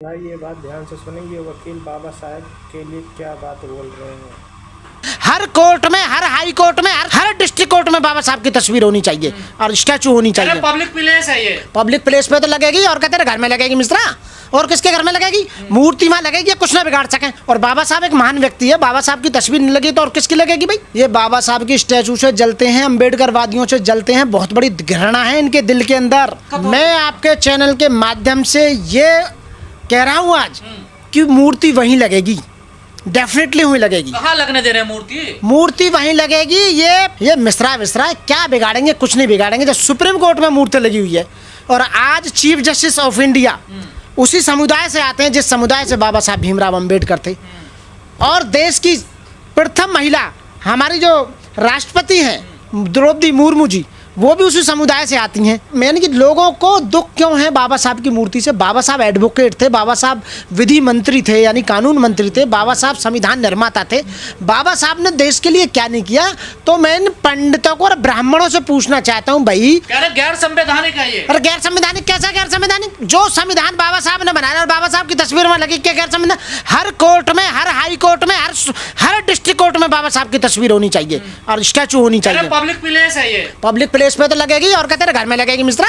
भाई ये बात ध्यान से सुनेंगे, वकील बाबा साहब के लिए क्या बात बोल रहे हैं। हर कोर्ट में, हर हाई कोर्ट में, हर डिस्ट्रिक्ट कोर्ट में बाबा साहब की तस्वीर होनी चाहिए और स्टैचू होनी चाहिए। पब्लिक प्लेस है ये, पब्लिक प्लेस पे तो लगेगी और कहते घर में लगेगी मिश्रा, और किसके घर में लगेगी? मूर्ति वहां लगेगी, कुछ ना बिगाड़ सके। और बाबा साहब एक महान व्यक्ति है, बाबा साहब की तस्वीर नहीं लगी तो और किसकी लगेगी भाई? ये बाबा साहब की स्टैचू से जलते हैं, अम्बेडकर वादियों से जलते हैं, बहुत बड़ी घृणा है इनके दिल के अंदर। मैं आपके चैनल के माध्यम से ये कह रहा हूँ आज कि मूर्ति वहीं लगेगी, डेफिनेटली वहीं लगेगी। कहाँ लगने दे रहे हैं मूर्ति? मूर्ति वहीं लगेगी। ये मिश्रा क्या बिगाड़ेंगे? कुछ नहीं बिगाड़ेंगे। जब सुप्रीम कोर्ट में मूर्ति लगी हुई है और आज चीफ जस्टिस ऑफ इंडिया उसी समुदाय से आते हैं जिस समुदाय से बाबा साहब भीमराव अंबेडकर थे, और देश की प्रथम महिला हमारी जो राष्ट्रपति हैं द्रौपदी मुर्मू जी, वो भी उसी समुदाय से आती हैं। मैंने कि लोगों को दुख क्यों है बाबा साहब की मूर्ति से? बाबा साहब एडवोकेट थे, बाबा साहब विधि मंत्री थे यानी कानून मंत्री थे, बाबा साहब संविधान निर्माता थे। बाबा साहब ने देश के लिए क्या नहीं किया? तो मैं इन पंडितों को और ब्राह्मणों से पूछना चाहता हूँ भाई, गैर संवैधानिक है ये। अरे गैर संवैधानिक कैसा गैर संवैधानिक? जो संविधान बाबा साहब ने बनाया और बाबा साहब की तस्वीर में लगी, क्या गैर संविधान? हर कोर्ट में, हर हाई कोर्ट में, हर डिस्ट्रिक्ट कोर्ट में बाबा साहब की तस्वीर होनी चाहिए और स्टैचू होनी चाहिए। पब्लिक प्लेस है ये, पब्लिक प्लेस पे तो लगेगी और कहते घर में लगेगी मिश्रा,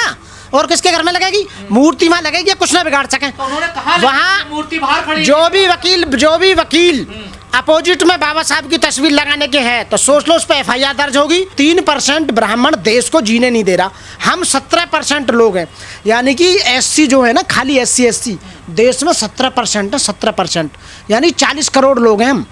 और किसके घर में लगेगी? मूर्ति वहां लगेगी, कुछ ना बिगाड़ सके। तो उन्होंने कहा वहां मूर्ति बाहर खड़ी। जो भी वकील अपोजिट में बाबा साहब की तस्वीर लगाने के हैं तो सोच लो उस पर FIR दर्ज होगी। 3% ब्राह्मण देश को जीने नहीं दे रहा। हम 17% लोग हैं, यानी कि SC जो है ना, खाली SC देश में 17% है, 17% यानी 40 करोड़ लोग हैं हम,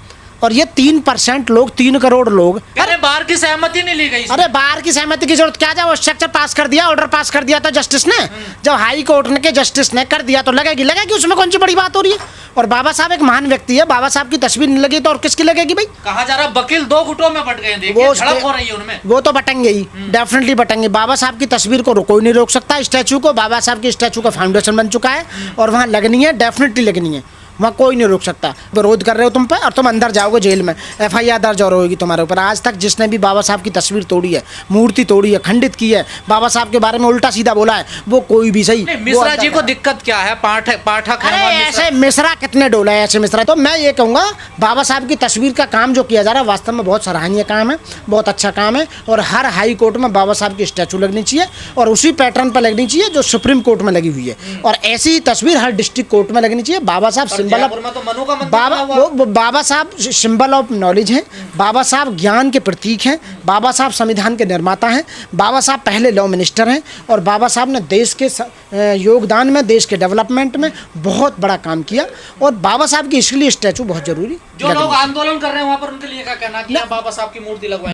और ये 3% लोग, 3 करोड़ लोग। अरे बार की सहमति नहीं ली गई। अरे बार की सहमति की जरूरत क्या? जब वो स्ट्रक्चर पास कर दिया, ऑर्डर पास कर दिया था जस्टिस ने, जब हाई कोर्ट ने के जस्टिस ने कर दिया तो लगेगी, उसमें कौन सी बड़ी बात हो रही है? और बाबा साहब एक महान व्यक्ति है, बाबा साहब की तस्वीर नहीं लगी तो और किसकी लगेगी भाई? कहा जा रहा वकील 2 गुटों में बट गए, देखिए झड़प हो रही है उनमें। वो तो बटेंगे ही, डेफिनेटली बटेंगे। बाबा साहब की तस्वीर को कोई नहीं रोक सकता। स्टैचू को, बाबा साहब की स्टैचू का फाउंडेशन बन चुका है और वहाँ लगनी है, डेफिनेटली लगनी है, वहाँ कोई नहीं रोक सकता। विरोध कर रहे हो तुम पे और तुम अंदर जाओगे जेल में, FIR दर्ज और होगी तुम्हारे ऊपर। आज तक जिसने भी बाबा साहब की तस्वीर तोड़ी है, मूर्ति तोड़ी है, खंडित की है, बाबा साहब के बारे में उल्टा सीधा बोला है, वो कोई भी सही। मिश्रा जी को दिक्कत क्या है? पाठक अरे ऐसे मिश्रा कितने डोले हैं ऐसे मिश्रा। तो मैं ये कहूँगा बाबा साहब की तस्वीर का काम जो किया जा रहा है वास्तव में बहुत सराहनीय काम है, बहुत अच्छा काम है, और हर हाई कोर्ट में बाबा साहब की स्टैचू लगनी चाहिए और उसी पैटर्न पर लगनी चाहिए जो सुप्रीम कोर्ट में लगी हुई है, और ऐसी तस्वीर हर डिस्ट्रिक्ट कोर्ट में लगनी चाहिए। बाबा साहब सिंबल बाबा साहब सिंबल ऑफ नॉलेज हैं, बाबा साहब ज्ञान के प्रतीक हैं, बाबा साहब संविधान के निर्माता हैं, बाबा साहब पहले लॉ मिनिस्टर हैं, और बाबा साहब ने देश के योगदान में, देश के डेवलपमेंट में बहुत बड़ा काम किया, और बाबा साहब की इसलिए स्टैचू बहुत जरूरी। जो लोग आंदोलन कर रहे हैं वहाँ पर उनके लिए क्या कहना कि बाबा साहब की मूर्ति लगवाएं?